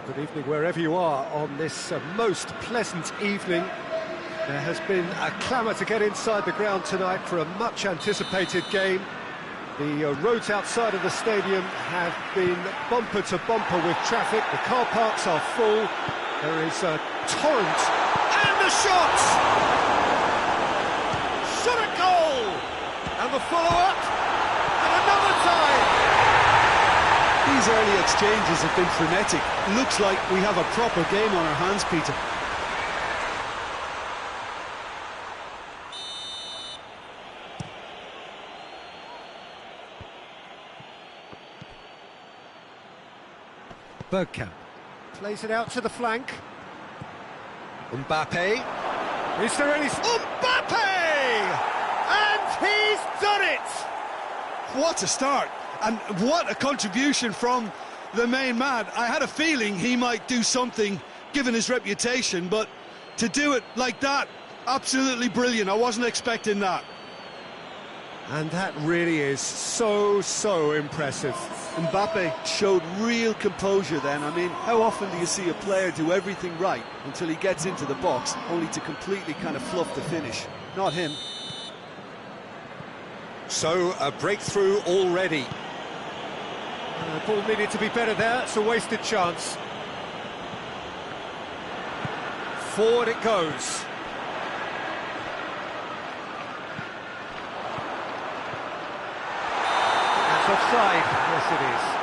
Good evening wherever you are on this most pleasant evening. There has been a clamour to get inside the ground tonight for a much-anticipated game. The roads outside of the stadium have been bumper to bumper with traffic. The car parks are full. There is a torrent. And the shot! Shot a goal! And the follow-up. And another time! These early exchanges have been frenetic. Looks like we have a proper game on our hands, Peter. Bergkamp plays it out to the flank. Mbappe. Is there any... Mbappe! And he's done it! What a start! And what a contribution from the main man. I had a feeling he might do something, given his reputation, but to do it like that, absolutely brilliant. I wasn't expecting that. And that really is so impressive. Mbappe showed real composure then. I mean, how often do you see a player do everything right until he gets into the box, only to completely kind of fluff the finish? Not him. So, a breakthrough already. The ball needed to be better there, it's a wasted chance. Forward it goes. That's offside, yes it is.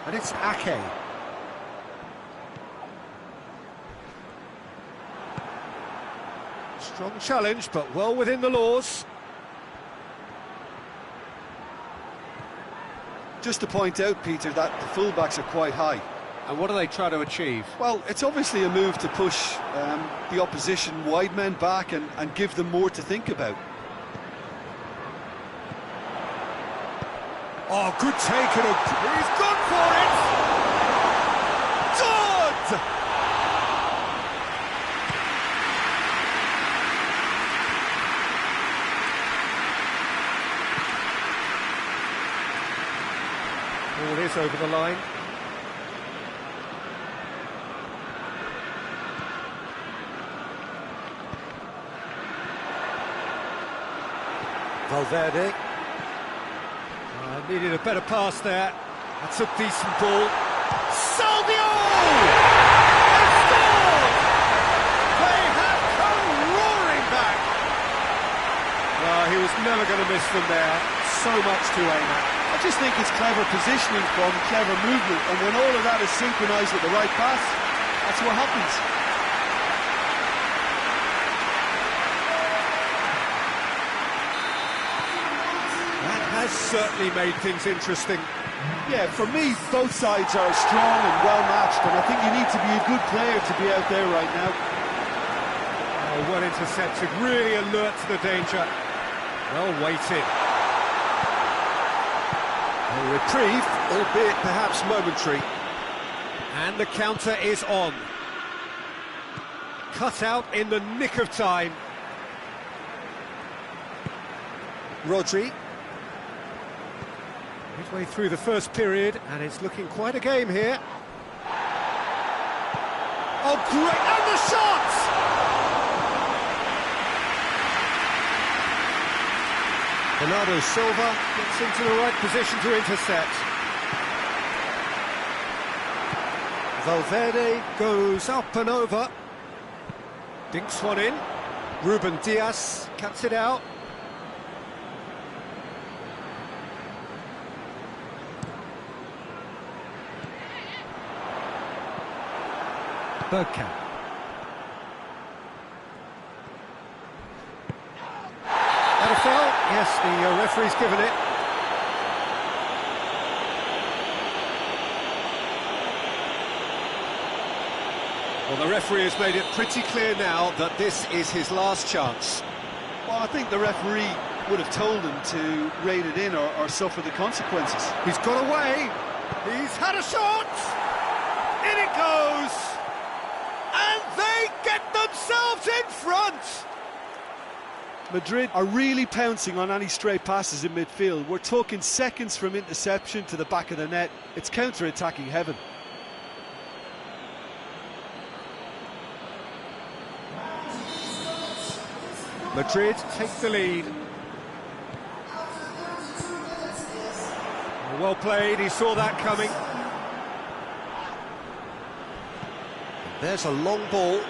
And it's Ake. Strong challenge, but well within the laws. Just to point out, Peter, that the fullbacks are quite high. And what do they try to achieve? Well, it's obviously a move to push the opposition wide men back and give them more to think about. Oh, good take, and he's gone for it! Todd! Ball is over the line. Valverde. Needed a better pass there. That's a decent ball. Salvio! They scored! They have come roaring back! He was never going to miss them there. So much to aim at. I just think it's clever positioning from clever movement, and when all of that is synchronised with the right pass, that's what happens. Certainly made things interesting. Yeah, for me, both sides are strong and well-matched, and I think you need to be a good player to be out there right now. Oh, well intercepted, really alert to the danger. Well weighted. A reprieve, albeit perhaps momentary. And the counter is on. Cut out in the nick of time. Rodri. Midway through the first period, and it's looking quite a game here. Oh, great! And the shot! Bernardo Silva gets into the right position to intercept. Valverde goes up and over. Dinks one in. Ruben Diaz cuts it out. Bergkamp. That a foul? Yes, the referee's given it. Well, the referee has made it pretty clear now that this is his last chance. Well, I think the referee would have told him to rein it in or suffer the consequences. He's got away. He's had a shot. In it goes! And they get themselves in front! Madrid are really pouncing on any stray passes in midfield. We're talking seconds from interception to the back of the net. It's counter-attacking heaven. Madrid take the lead. Well played, he saw that coming. There's a long ball.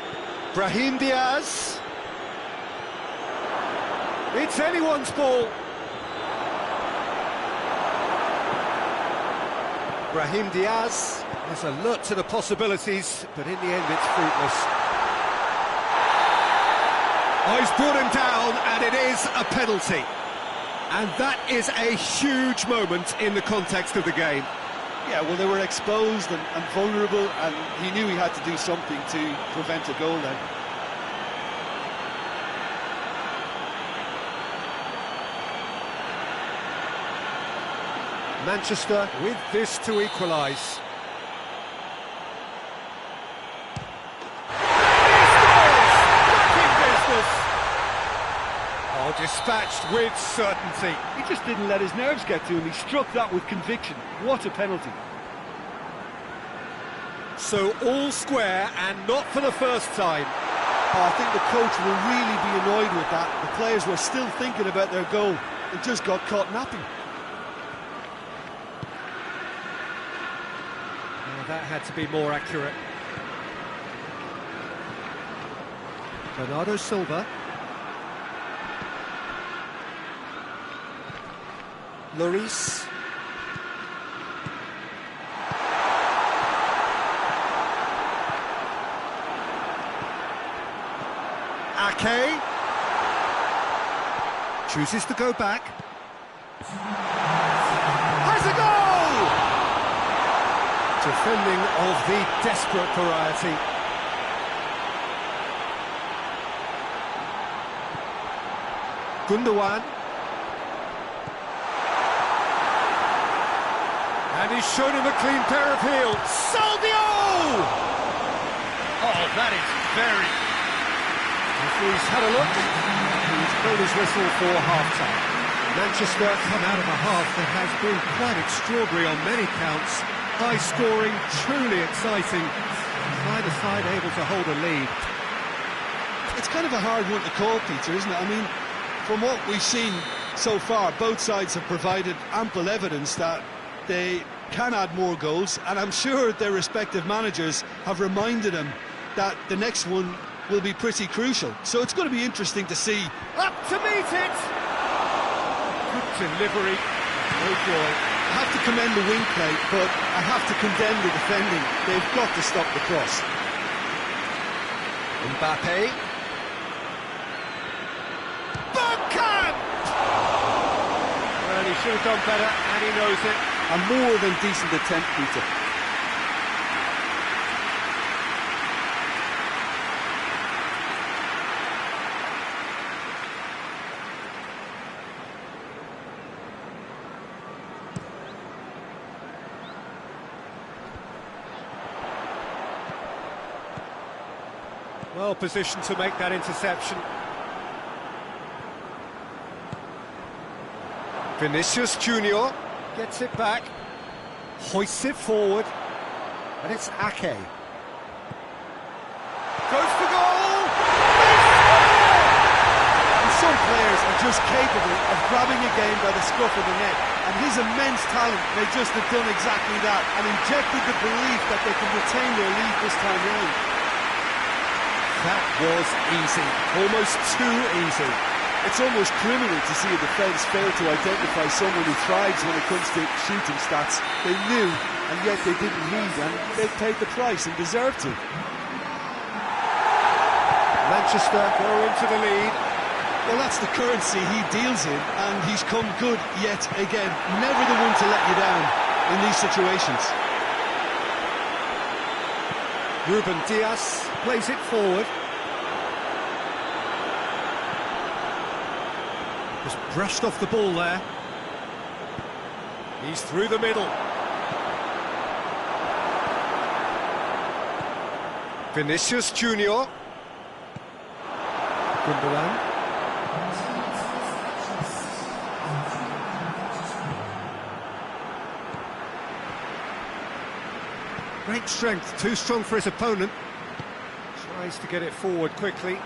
Brahim Diaz. It's anyone's ball. Brahim Diaz is alert to the possibilities, but in the end it's fruitless. Oh, he's brought him down, and it is a penalty. And that is a huge moment in the context of the game. Yeah, well, they were exposed and vulnerable, and he knew he had to do something to prevent a goal then. Manchester with this to equalise. Oh, dispatched with certainty. He just didn't let his nerves get to him. He struck that with conviction. What a penalty. So all square, and not for the first time. Oh, I think the coach will really be annoyed with that. The players were still thinking about their goal and just got caught napping. That had to be more accurate. Bernardo Silva. Lloris. Ake. Chooses to go back. Has a goal! Defending of the desperate variety. Gundogan. And he's shown him a clean pair of heels. Saldio! Oh, that is very... Referee's had a look. He's blown his whistle for half-time. Manchester come out of a half that has been quite extraordinary on many counts. High scoring, truly exciting. Neither side able to hold a lead. It's kind of a hard one to call, Peter, isn't it? I mean, from what we've seen so far, both sides have provided ample evidence that they can add more goals, and I'm sure their respective managers have reminded them that the next one will be pretty crucial. So it's going to be interesting to see. Up to meet it! Good delivery, no joy. I have to commend the wing play, but I have to condemn the defending. They've got to stop the cross. Mbappe. Bergkamp! Well, he should have done better, and he knows it. A more than decent attempt, Peter. Well positioned to make that interception. Vinicius Junior gets it back, hoists it forward, and it's Ake. Goes for goal! And some players are just capable of grabbing a game by the scruff of the neck, and his immense talent may just have done exactly that and injected the belief that they can retain their lead this time round. That was easy, almost too easy. It's almost criminal to see a defence fail to identify someone who thrives when it comes to shooting stats. They knew, and yet they didn't heed, and they paid the price and deserved to. Manchester go into the lead. Well, that's the currency he deals in, and he's come good yet again. Never the one to let you down in these situations. Ruben Diaz plays it forward. Just brushed off the ball there. He's through the middle. Vinicius Junior. Gundogan. Great strength, too strong for his opponent. Tries to get it forward quickly.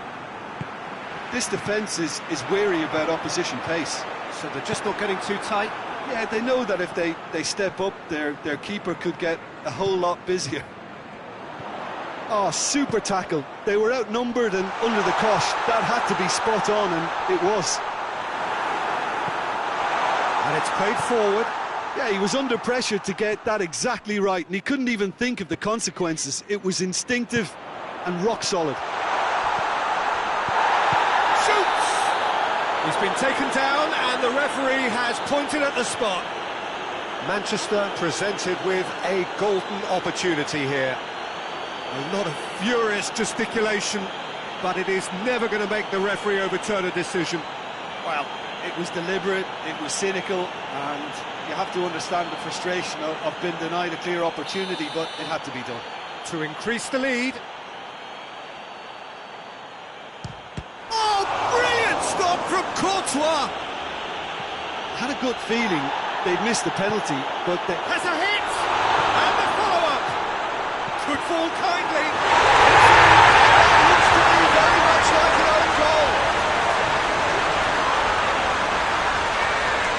This defence is wary about opposition pace. So they're just not getting too tight. Yeah, they know that if they step up, their keeper could get a whole lot busier. Oh, super tackle. They were outnumbered and under the cosh. That had to be spot on, and it was. And it's played forward. Yeah, he was under pressure to get that exactly right, and he couldn't even think of the consequences. It was instinctive and rock solid. Shoots! He's been taken down, and the referee has pointed at the spot. Manchester presented with a golden opportunity here. A lot of furious gesticulation, but it is never going to make the referee overturn a decision. Well, it was deliberate, it was cynical, and you have to understand the frustration of being denied a clear opportunity, but it had to be done. To increase the lead. Oh, brilliant stop from Courtois! Had a good feeling they'd missed the penalty, but they... Has a hit! And the follow-up! Could fall kindly. Looks to be very much like an own goal.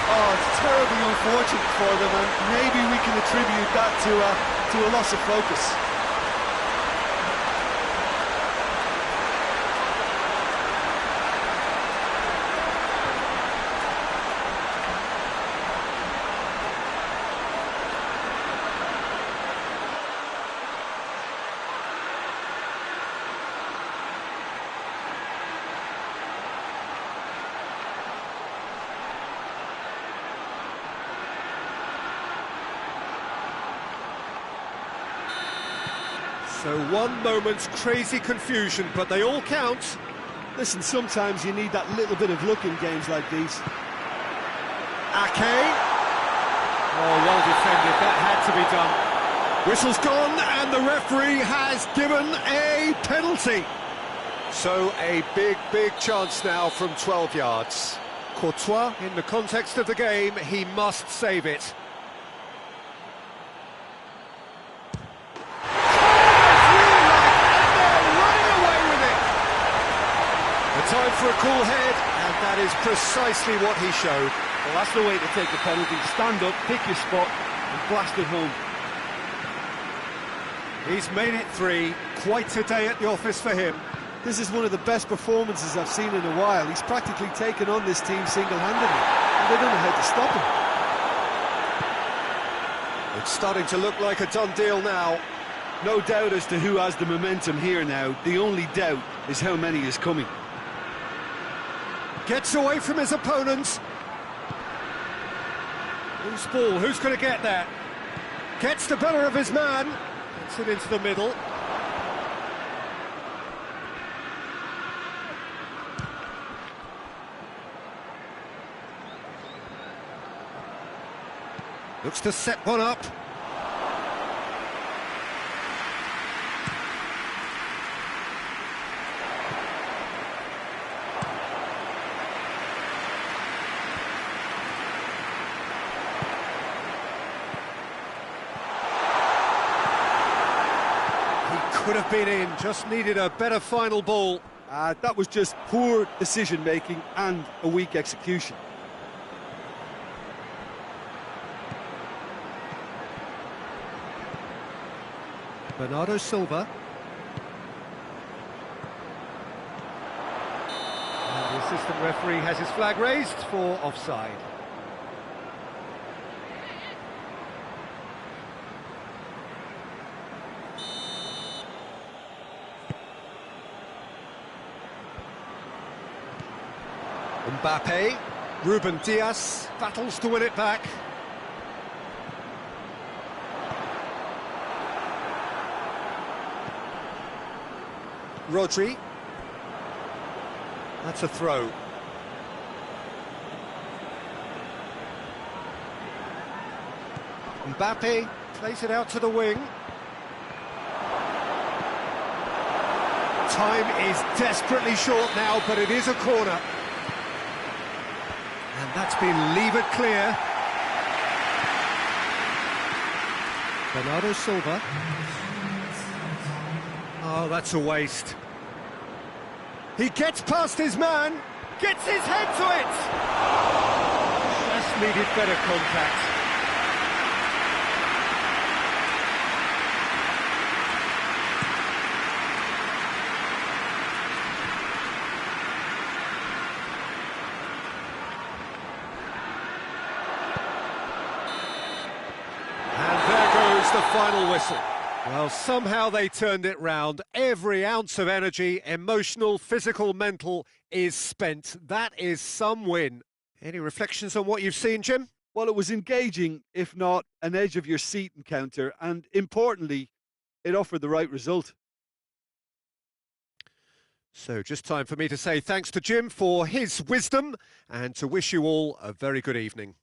Oh, it's terribly unfortunate for them, and maybe we can attribute that to a loss of focus. So one moment's crazy confusion, but they all count. Listen, sometimes you need that little bit of luck in games like these. Ake. Oh, well defended, that had to be done. Whistle's gone, and the referee has given a penalty. So a big, big chance now from 12 yards. Courtois, in the context of the game, he must save it. Time for a cool head, and that is precisely what he showed. Well, that's the way to take the penalty. Stand up, pick your spot, and blast it home. He's made it 3. Quite a day at the office for him. This is one of the best performances I've seen in a while. He's practically taken on this team single-handedly, and they don't know how to stop him. It's starting to look like a done deal now. No doubt as to who has the momentum here now. The only doubt is how many is coming. Gets away from his opponents. Loose ball, who's going to get that? Gets the better of his man. Gets it into the middle. Looks to set one up. Could have been in, just needed a better final ball. That was just poor decision-making and a weak execution. Bernardo Silva. And the assistant referee has his flag raised for offside. Mbappe, Ruben Dias battles to win it back. Rodri. That's a throw. Mbappe plays it out to the wing. Time is desperately short now, but it is a corner. And that's been levered clear. Bernardo Silva. Oh, that's a waste. He gets past his man, gets his head to it! Just needed better contact. The final whistle. Well, somehow they turned it round. Every ounce of energy, emotional, physical, mental, is spent. That is some win. Any reflections on what you've seen, Jim? Well, it was engaging, if not an edge-of-your-seat encounter, and importantly, it offered the right result. So just time for me to say thanks to Jim for his wisdom and to wish you all a very good evening.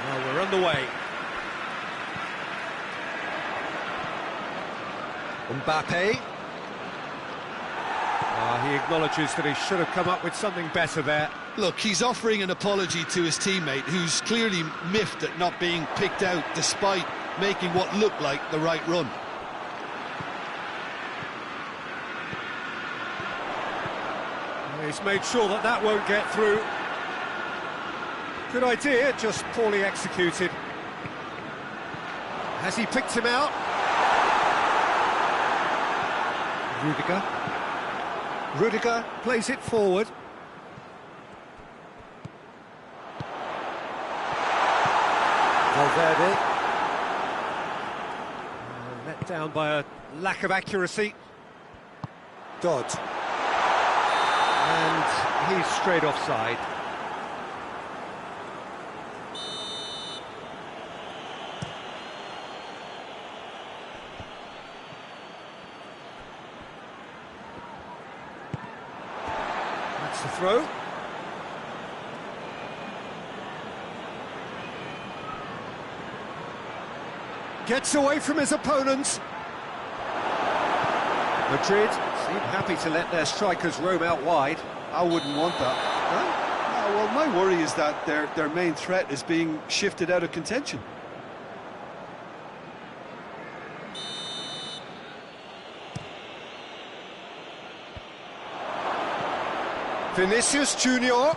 Well, we're underway. Mbappe. He acknowledges that he should have come up with something better there. Look, he's offering an apology to his teammate, who's clearly miffed at not being picked out despite making what looked like the right run. He's made sure that that won't get through. Good idea, just poorly executed. Has he picked him out? Rudiger plays it forward. Valverde. Let down by a lack of accuracy. Dodd. And he's straight offside. That's the throw. Gets away from his opponents. Madrid seem happy to let their strikers roam out wide. I wouldn't want that. Huh? Well, my worry is that their main threat is being shifted out of contention. Vinicius Junior.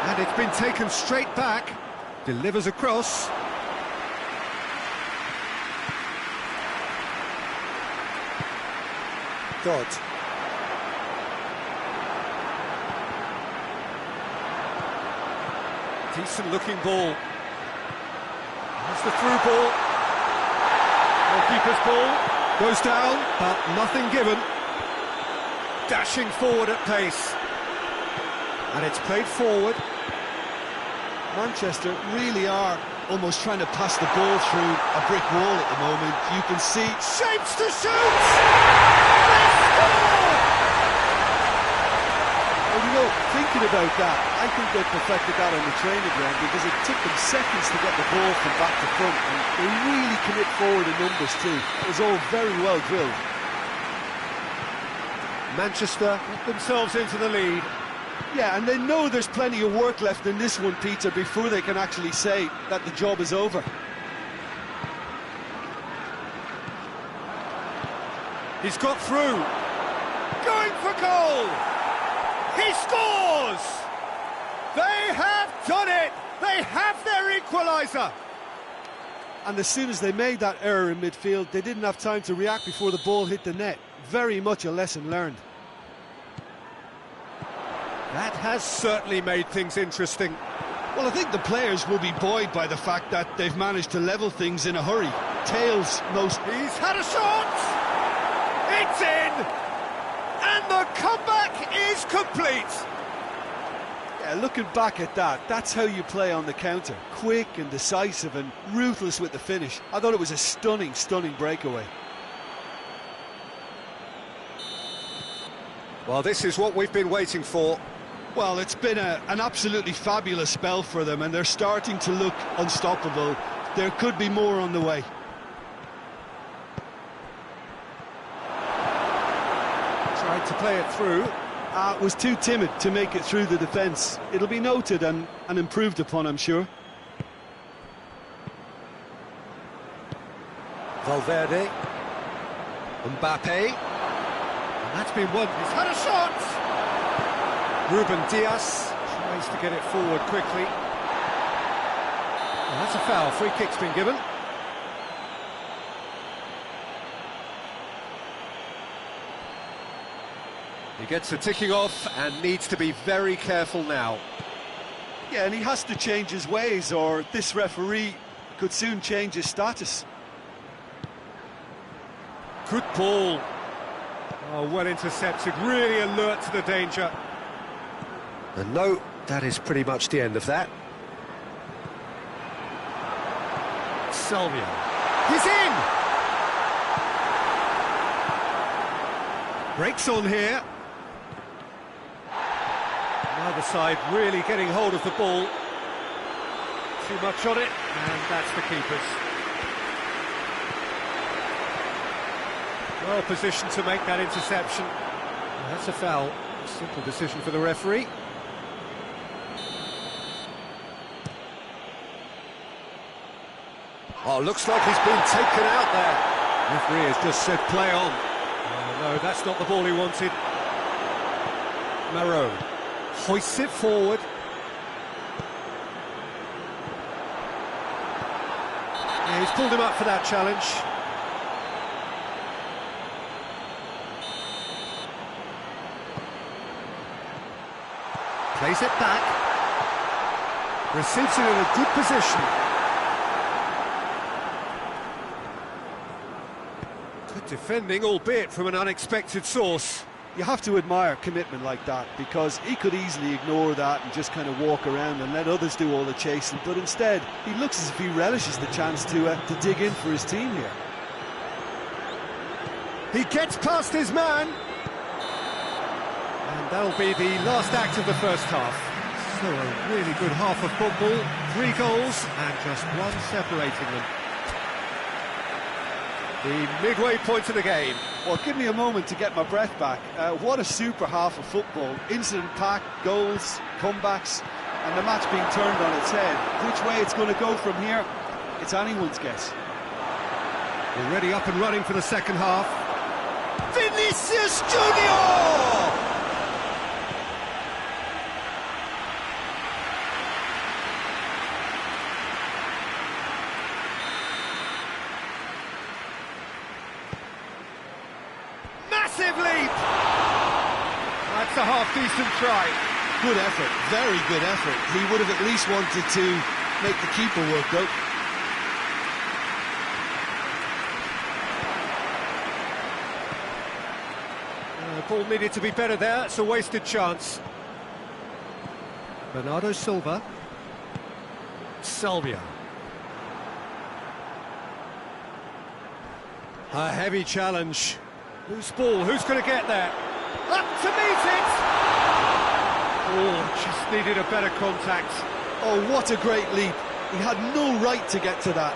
And it's been taken straight back. Delivers across. Dodd. Decent looking ball. That's the through ball. Goalkeeper's ball. Goes down, but nothing given. Dashing forward at pace. And it's played forward. Manchester really are almost trying to pass the ball through a brick wall at the moment. You can see... Shapes to shoot! They score! Well, you know, thinking about that, I think they perfected that on the training ground because it took them seconds to get the ball from back to front, and they really commit forward in numbers too. It was all very well drilled. Manchester put themselves into the lead. Yeah, and they know there's plenty of work left in this one, Peter, before they can actually say that the job is over. He's got through. Going for goal! He scores! They have done it! They have their equaliser! And as soon as they made that error in midfield, they didn't have time to react before the ball hit the net. Very much a lesson learned. That has certainly made things interesting. Well, I think the players will be buoyed by the fact that they've managed to level things in a hurry. Tails most... He's had a shot! It's in! And the comeback is complete! Yeah, looking back at that, that's how you play on the counter. Quick and decisive and ruthless with the finish. I thought it was a stunning, stunning breakaway. Well, this is what we've been waiting for. Well, it's been an absolutely fabulous spell for them, and they're starting to look unstoppable. There could be more on the way. Tried to play it through. Was too timid to make it through the defence. It'll be noted and improved upon, I'm sure. Valverde. Mbappe. And that's been won. He's had a shot! Ruben Diaz tries to get it forward quickly. Well, that's a foul. Free kick's been given. He gets the ticking off and needs to be very careful now. Yeah, and he has to change his ways, or this referee could soon change his status. Good ball. Oh, well intercepted, really alert to the danger. And no, that is pretty much the end of that. Salvio. He's in! Breaks on here. Neither side really getting hold of the ball. Too much on it, and that's the keeper's. Well positioned to make that interception. That's a foul. Simple decision for the referee. Oh, looks like he's been taken out there. Referee has just said play on. Oh, no, that's not the ball he wanted. Mabar hoists it forward. Yeah, he's pulled him up for that challenge. Plays it back. Receives it in a good position. Good defending, albeit from an unexpected source. You have to admire commitment like that, because he could easily ignore that and just kind of walk around and let others do all the chasing, but instead he looks as if he relishes the chance to dig in for his team here. He gets past his man, and that'll be the last act of the first half. So a really good half of football, 3 goals and just one separating them. The midway point of the game. Well, give me a moment to get my breath back. What a super half of football. Incident-packed, goals, comebacks, and the match being turned on its head. Which way it's going to go from here, it's anyone's guess. Already up and running for the second half. Vinicius Junior! massive leap! That's a half-decent try. Good effort, very good effort. He would have at least wanted to make the keeper work, though. Ball needed to be better there. It's a wasted chance. Bernardo Silva. Salvio. A heavy challenge. Loose ball, who's going to get there? Up to meet it! Oh, just needed a better contact. Oh, what a great leap. He had no right to get to that.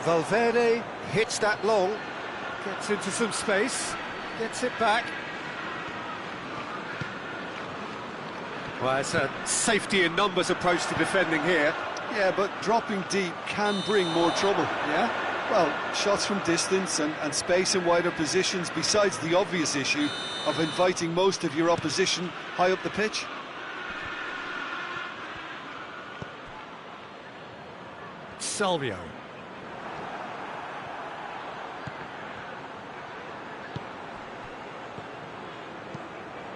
Valverde hits that long, gets into some space, gets it back. Well, it's a safety in numbers approach to defending here. Yeah, but dropping deep can bring more trouble, yeah? Well, shots from distance and space in wider positions, besides the obvious issue of inviting most of your opposition high up the pitch. Salvio.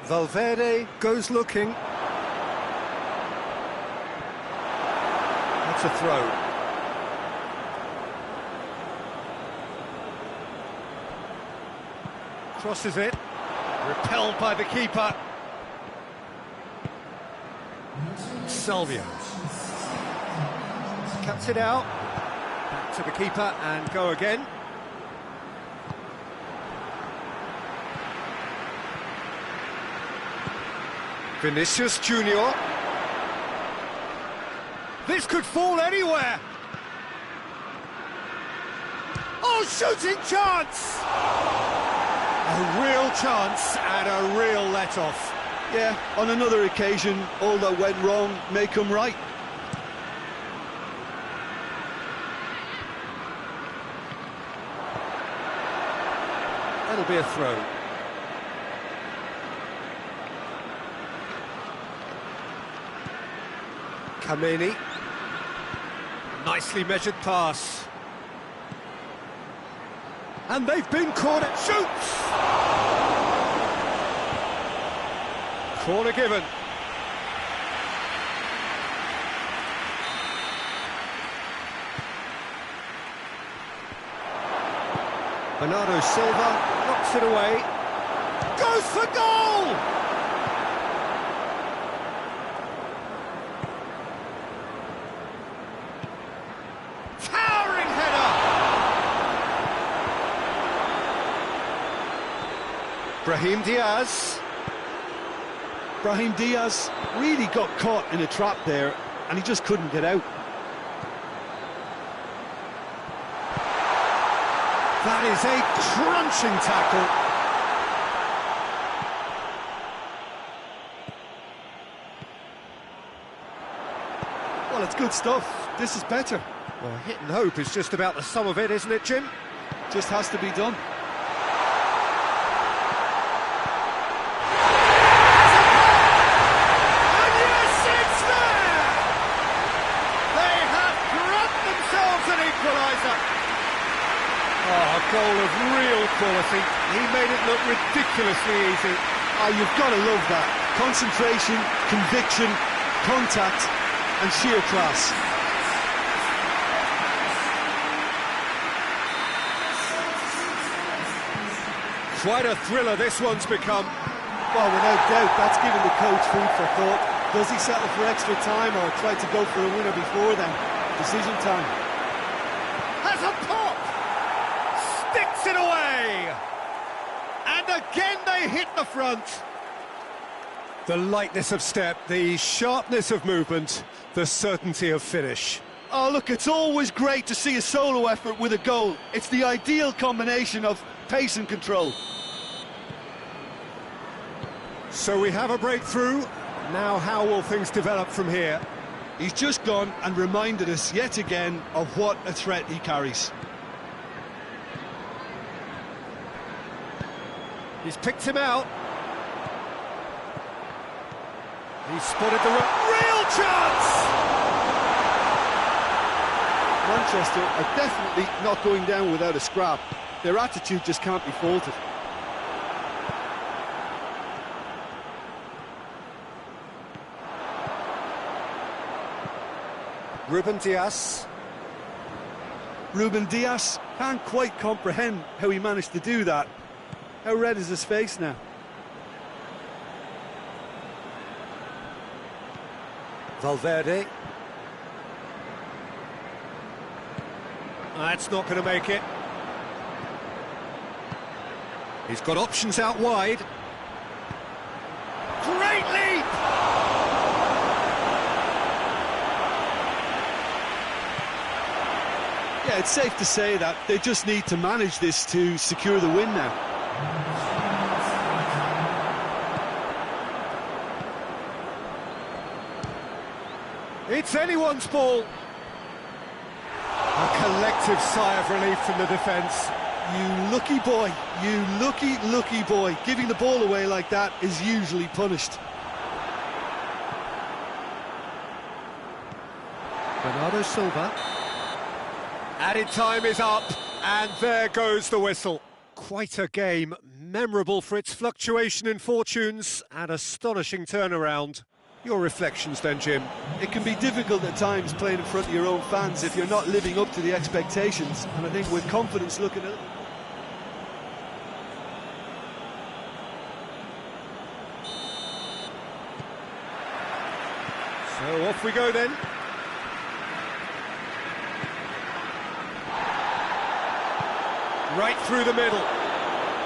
Valverde goes looking. That's a throw. Crosses it. Repelled by the keeper. Salvio. Cuts it out. Back to the keeper and go again. Vinicius Junior. This could fall anywhere. Oh, shooting chance! A real chance and a real let-off. Yeah, on another occasion, all that went wrong may come right. That'll be a throw. Kameni. Nicely measured pass. And they've been cornered. Shoots! Corner given. Bernardo Silva knocks it away. Goes for goal! Towering header! Brahim Diaz. Brahim Diaz really got caught in a trap there, and he just couldn't get out. That is a crunching tackle. Well, it's good stuff. This is better. Well, hit and hope is just about the sum of it, isn't it, Jim? Just has to be done. And yes, it's there! They have grabbed themselves an equaliser. Oh, a goal of real quality. He made it look ridiculously easy. Oh, you've got to love that. Concentration, conviction, contact, and sheer class. Quite a thriller this one's become. Well, without doubt, that's given the coach food for thought. Does he settle for extra time or try to go for a winner before then? Decision time. Has a pop! Sticks it away! And again they hit the front. The lightness of step, the sharpness of movement, the certainty of finish. Oh, look, it's always great to see a solo effort with a goal. It's the ideal combination of pace and control. So we have a breakthrough. Now how will things develop from here? He's just gone and reminded us yet again of what a threat he carries. He's picked him out. He's spotted the real chance! Manchester are definitely not going down without a scrap. Their attitude just can't be faulted. Ruben Dias. Ruben Dias can't quite comprehend how he managed to do that. How red is his face now? Valverde. That's not going to make it. He's got options out wide. Great leap! Yeah, it's safe to say that they just need to manage this to secure the win now. It's anyone's ball. A collective sigh of relief from the defence. You lucky boy, you lucky boy. Giving the ball away like that is usually punished. Bernardo Silva. Added time is up, and there goes the whistle. Quite a game, memorable for its fluctuation in fortunes and astonishing turnaround. Your reflections then, Jim? It can be difficult at times playing in front of your own fans if you're not living up to the expectations, and I think with confidence looking at it. So off we go then. Right through the middle.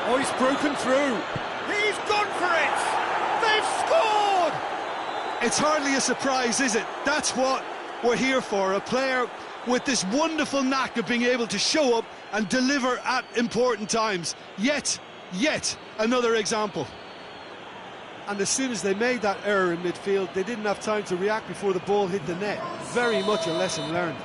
Oh, he's broken through. He's gone for it! They've scored! It's hardly a surprise, is it? That's what we're here for. A player with this wonderful knack of being able to show up and deliver at important times. Yet another example. And as soon as they made that error in midfield, they didn't have time to react before the ball hit the net. Very much a lesson learned.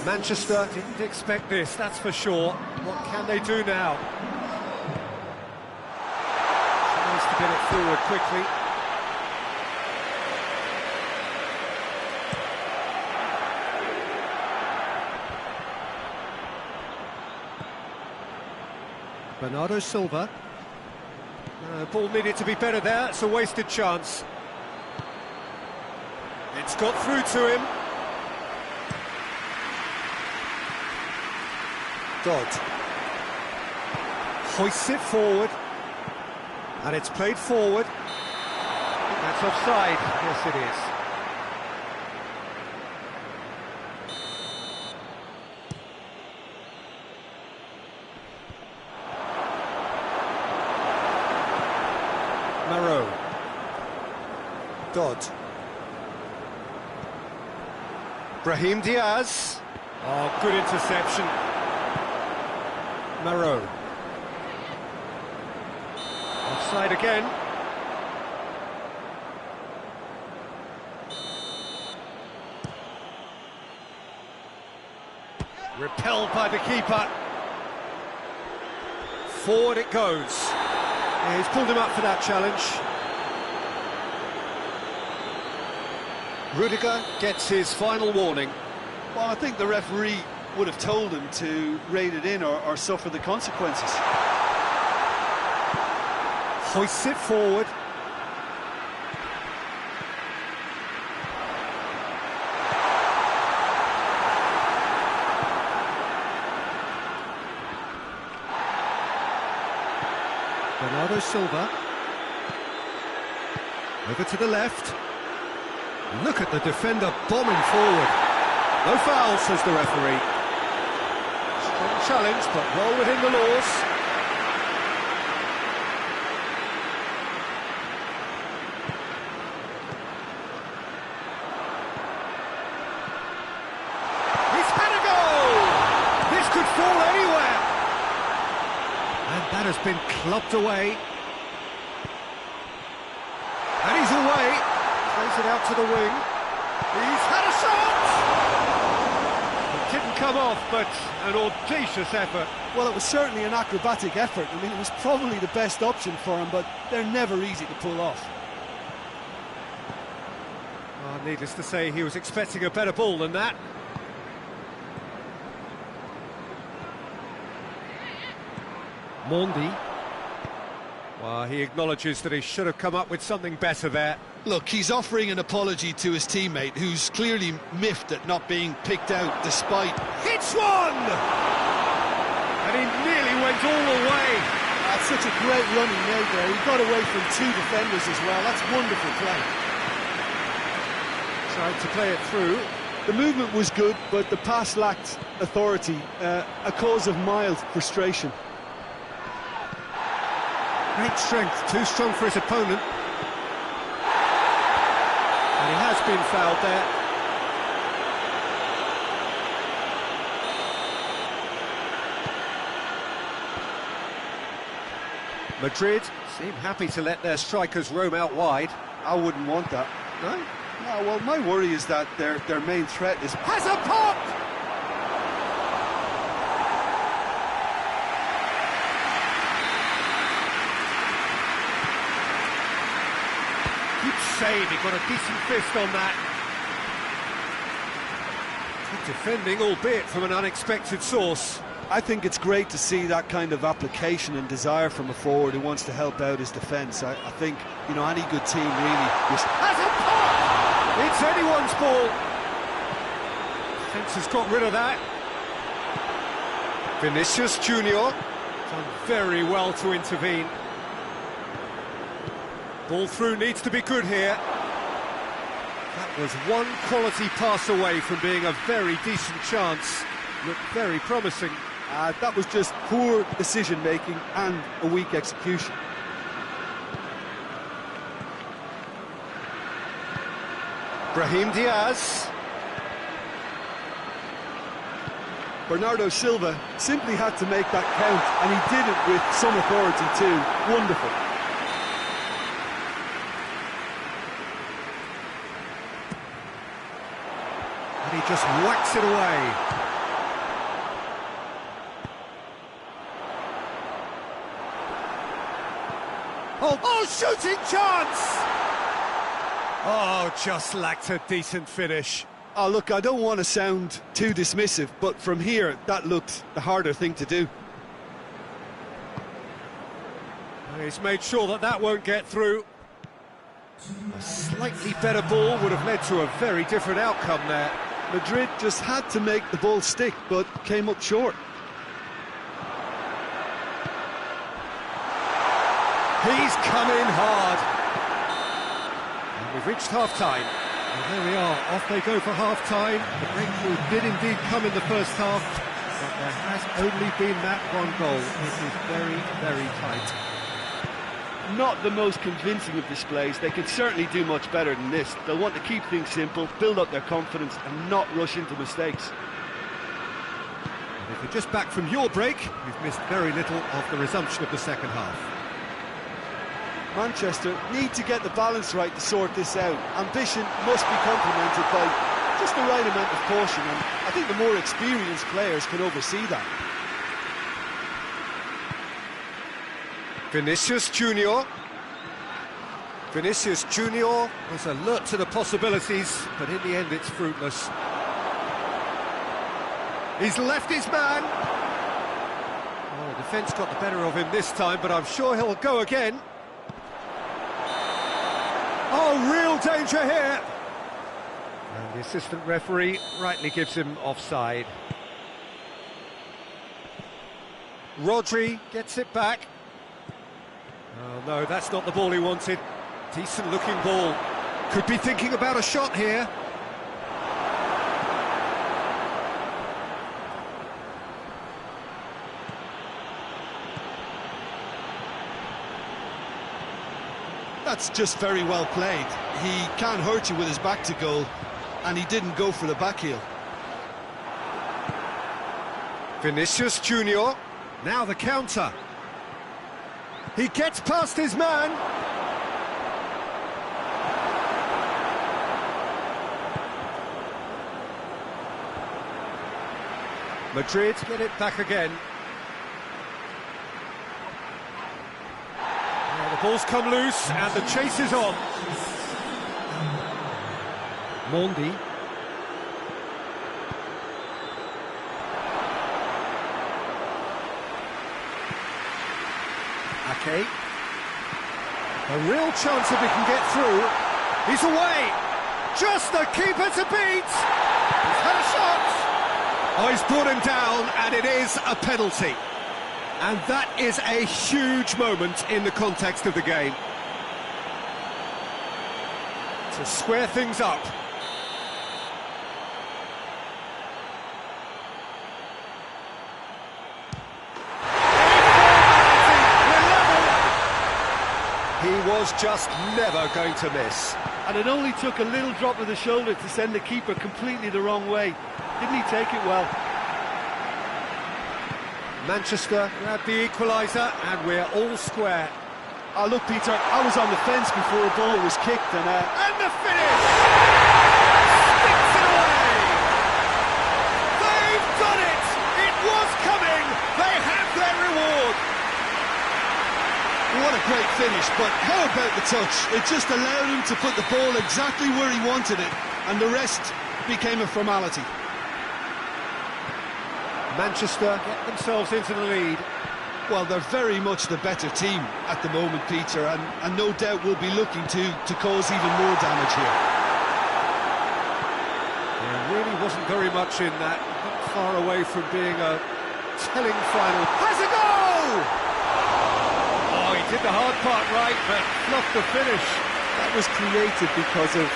Manchester didn't expect this, that's for sure. What can they do now? Tries to get it forward quickly. Bernardo Silva. Ball needed to be better there, it's a wasted chance. It's got through to him. Dodd hoists it forward, and it's played forward. That's offside. Yes, it is. Marot. Dodd. Brahim Diaz. Oh, good interception. Marot. Offside again. Repelled by the keeper. Forward it goes. Yeah, he's pulled him up for that challenge. Rudiger gets his final warning. Well, I think the referee would have told him to rate it in or suffer the consequences. Hoists it forward. Bernardo Silva. Over to the left. Look at the defender bombing forward. No foul, says the referee. Strong challenge, but well within the laws. He's had a goal! This could fall anywhere! And that has been clubbed away. And he's away. Plays it out to the wing. He's had a shot! It didn't come off, but an audacious effort. Well, it was certainly an acrobatic effort. I mean, it was probably the best option for him, but they're never easy to pull off. Oh, needless to say, he was expecting a better ball than that. Mondi. Well, he acknowledges that he should have come up with something better there. Look, he's offering an apology to his teammate, who's clearly miffed at not being picked out despite... Hits one! And he nearly went all the way. That's such a great run he made there. He got away from two defenders as well. That's wonderful play. Tried to play it through. The movement was good, but the pass lacked authority, a cause of mild frustration. Great strength, too strong for his opponent. And he has been fouled there. Madrid seem happy to let their strikers roam out wide. I wouldn't want that. No? No, well, my worry is that their main threat is... Has a pop! Good save, he got a decent fist on that. Good defending, albeit from an unexpected source. I think it's great to see that kind of application and desire from a forward who wants to help out his defence. I think, you know, any good team really... Has a pop! It's anyone's ball. Defence has got rid of that. Vinicius Junior done very well to intervene. Ball through needs to be good here. That was one quality pass away from being a very decent chance. Looked very promising. That was just poor decision-making and a weak execution. Brahim Diaz. Bernardo Silva simply had to make that count, and he did it with some authority too. Wonderful. And he just whacks it away. Oh, shooting chance! Oh, just lacked a decent finish. Oh, look, I don't want to sound too dismissive, but from here, that looked the harder thing to do. He's made sure that that won't get through. A slightly better ball would have led to a very different outcome there. Madrid just had to make the ball stick, but came up short. He's come in hard. And we've reached half-time. And there we are, off they go for half-time. The breakthrough did indeed come in the first half, but there has only been that one goal. It is very, very tight. Not the most convincing of displays. They can certainly do much better than this. They'll want to keep things simple, build up their confidence and not rush into mistakes. And if you're just back from your break, you've missed very little of the resumption of the second half. Manchester need to get the balance right to sort this out. Ambition must be complemented by just the right amount of caution, and I think the more experienced players can oversee that. Vinicius Junior. Vinicius Junior was alert to the possibilities, but in the end it's fruitless. He's left his man. Oh, the defence got the better of him this time, but I'm sure he'll go again. Oh, real danger here! And the assistant referee rightly gives him offside. Rodri gets it back. Oh no, that's not the ball he wanted. Decent looking ball. Could be thinking about a shot here. That's just very well played. He can't hurt you with his back to goal, and he didn't go for the back heel. Vinicius Junior, now the counter. He gets past his man. Madrid get it back again. Now the ball's come loose and the chase is on. Mondi. Ake. A real chance if he can get through. He's away. Just the keeper to beat. He's had a shot. Oh, he's brought him down, and it is a penalty. And that is a huge moment in the context of the game. To square things up. He was just never going to miss. And it only took a little drop of the shoulder to send the keeper completely the wrong way. Didn't he take it well? Manchester grabbed the equaliser, and we're all square. Oh, look, Peter, I was on the fence before a ball was kicked, and the finish! Sticks it away! They've done it! It was coming! They have their reward! What a great finish, but how about the touch? It just allowed him to put the ball exactly where he wanted it, and the rest became a formality. Manchester get themselves into the lead. Well, they're very much the better team at the moment, Peter, and no doubt will be looking to cause even more damage here. There really wasn't very much in that, not far away from being a telling final. Has a goal! Oh, he did the hard part right, but fluffed the finish. That was created because of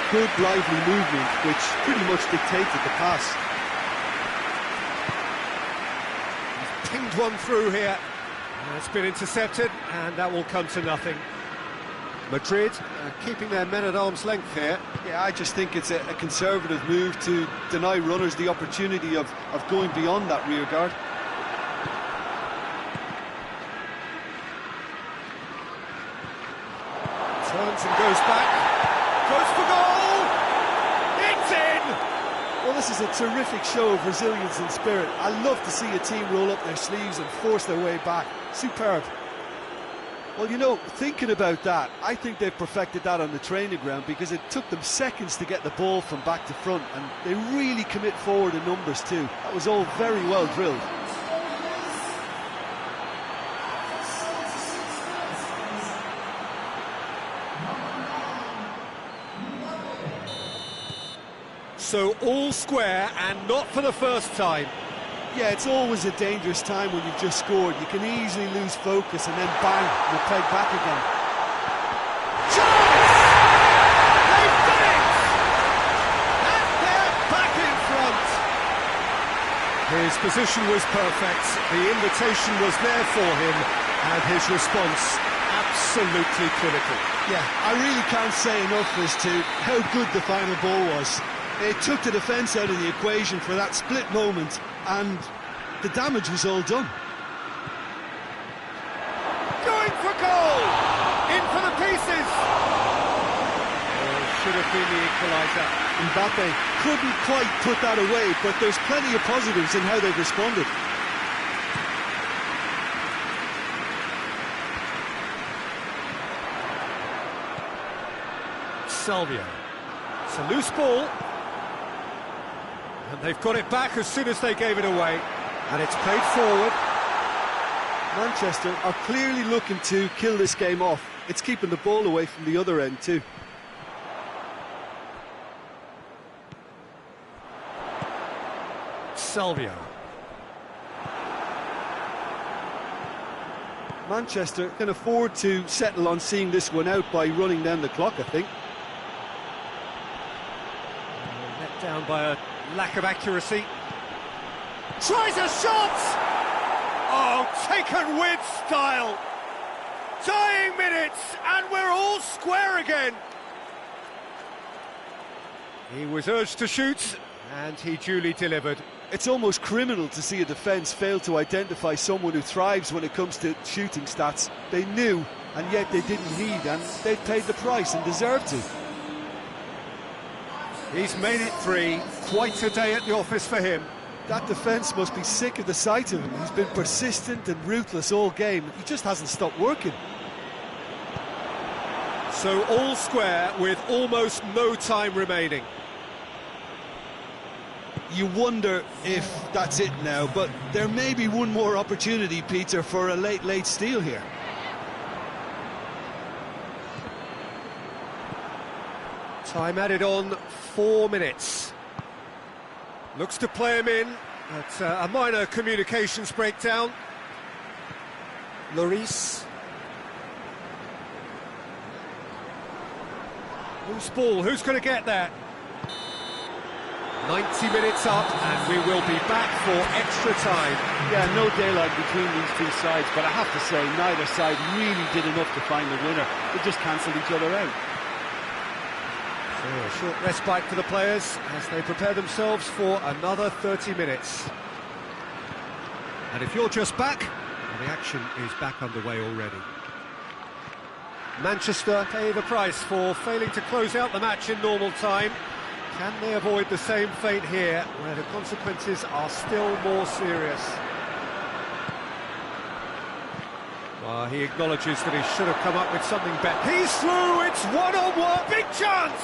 good, lively movement, which pretty much dictated the pass. He's pinged one through here. It's been intercepted, and that will come to nothing. Madrid keeping their men at arm's length here. Yeah, I just think it's a conservative move to deny runners the opportunity of going beyond that rear guard. Turns and goes back. Goes for goal! It's in! Well, this is a terrific show of resilience and spirit. I love to see a team roll up their sleeves and force their way back. Superb. Well, you know, thinking about that, I think they've perfected that on the training ground, because it took them seconds to get the ball from back to front, and they really commit forward in numbers too. That was all very well drilled. So all square, and not for the first time. Yeah, it's always a dangerous time when you've just scored. You can easily lose focus and then bang, you're pegged back again. Chance! They've done it! And they're back in front. His position was perfect. The invitation was there for him, and his response absolutely critical. Yeah, I really can't say enough as to how good the final ball was. It took the defence out of the equation for that split moment, and the damage was all done. Going for goal! In for the pieces! Should have been the equaliser. Mbappe couldn't quite put that away, but there's plenty of positives in how they've responded. Salvio. It's a loose ball. And they've got it back as soon as they gave it away. And it's played forward. Manchester are clearly looking to kill this game off. It's keeping the ball away from the other end too. Salvio. Manchester can afford to settle on seeing this one out by running down the clock, I think. Let down by a lack of accuracy. Tries a shot! Oh, taken with style! Dying minutes, and we're all square again! He was urged to shoot, and he duly delivered. It's almost criminal to see a defence fail to identify someone who thrives when it comes to shooting stats. They knew, and yet they didn't heed, and they paid the price and deserved to. He's made it three. Quite a day at the office for him. That defence must be sick of the sight of him. He's been persistent and ruthless all game. He just hasn't stopped working. So all square with almost no time remaining. you wonder if that's it now, but there may be one more opportunity, Peter, for a late steal here. Time added on, 4 minutes. Looks to play him in, but a minor communications breakdown. Lloris. Loose ball, who's going to get that? 90 minutes up, and we will be back for extra time. Yeah, no daylight between these two sides, but I have to say, neither side really did enough to find the winner. They just cancelled each other out. So a short respite for the players as they prepare themselves for another 30 minutes. And if you're just back, well, the action is back underway already. Manchester pay the price for failing to close out the match in normal time. Can they avoid the same fate here, where the consequences are still more serious? Well, he acknowledges that he should have come up with something better. He's through, it's one-on-one, big chance!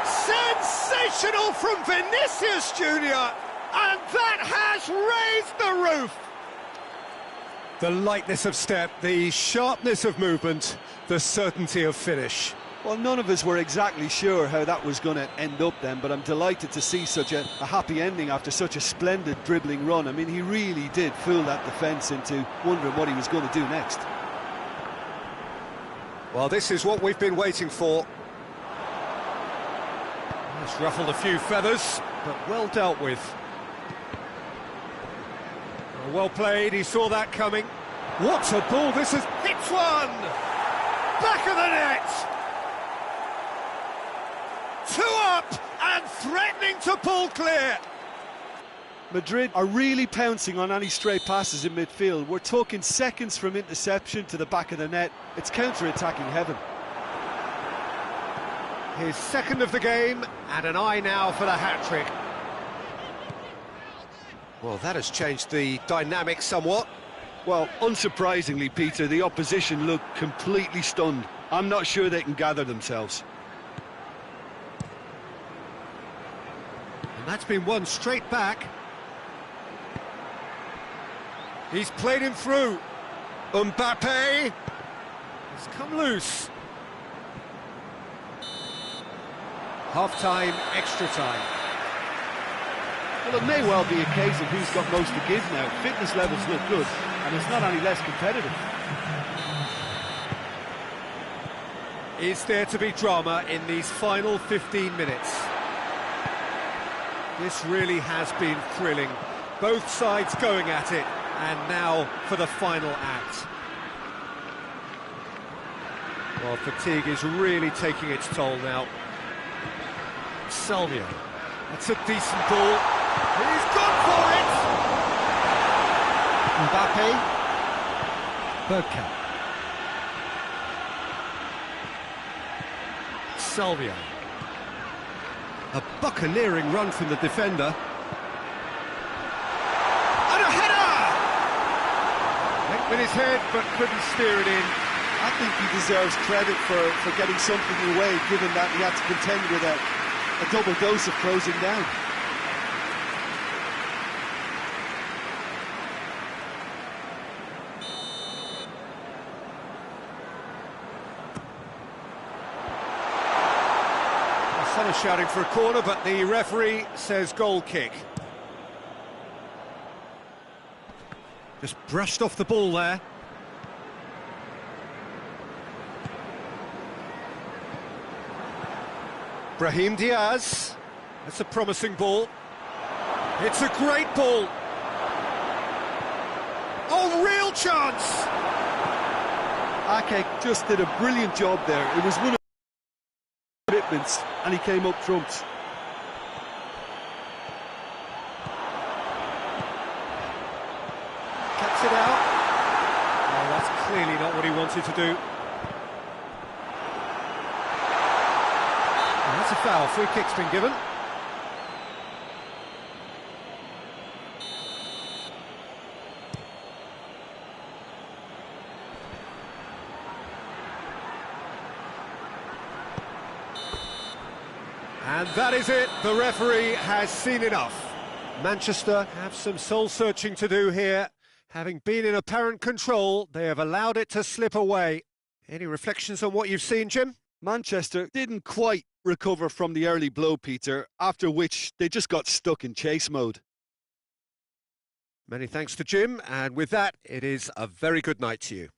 Sensational from Vinicius Junior, and that has raised the roof! The lightness of step, the sharpness of movement, the certainty of finish. Well, none of us were exactly sure how that was going to end up then, but I'm delighted to see such a happy ending after such a splendid dribbling run. I mean, he really did fool that defence into wondering what he was going to do next. Well, this is what we've been waiting for. It's ruffled a few feathers, but well dealt with. Well played, he saw that coming. What a ball, this is... hits one! Back of the net! 2 up and threatening to pull clear. Madrid are really pouncing on any stray passes in midfield. We're talking seconds from interception to the back of the net. It's counter-attacking heaven. His second of the game, and an eye now for the hat-trick. Well, that has changed the dynamic somewhat. Well, unsurprisingly, Peter, the opposition look completely stunned. I'm not sure they can gather themselves. And that's been won straight back. He's played him through. Mbappe has come loose. Half-time, extra time. Well, it may well be a case of who's got most to give now. Fitness levels look good, and it's not any less competitive. Is there to be drama in these final 15 minutes? This really has been thrilling. Both sides going at it, and now for the final act. Well, fatigue is really taking its toll now. Salvio. That's a decent ball. He's gone for it! Mbappe. Bergkamp. Salvio. A buccaneering run from the defender. And a header! Went with his head, but couldn't steer it in. I think he deserves credit for getting something away, given that he had to contend with a double dose of closing down. The sun is shouting for a corner, but the referee says goal kick. Just brushed off the ball there. Brahim Diaz. That's a promising ball. It's a great ball. Oh, real chance! Ake just did a brilliant job there. It was one of his commitments, and he came up trumps. Cuts it out. Oh, that's clearly not what he wanted to do. And that's a foul. Free kick's been given. And that is it. The referee has seen enough. Manchester have some soul-searching to do here. Having been in apparent control, they have allowed it to slip away. Any reflections on what you've seen, Jim? Manchester didn't quite recover from the early blow, Peter, after which they just got stuck in chase mode. Many thanks to Jim, and with that, it is a very good night to you.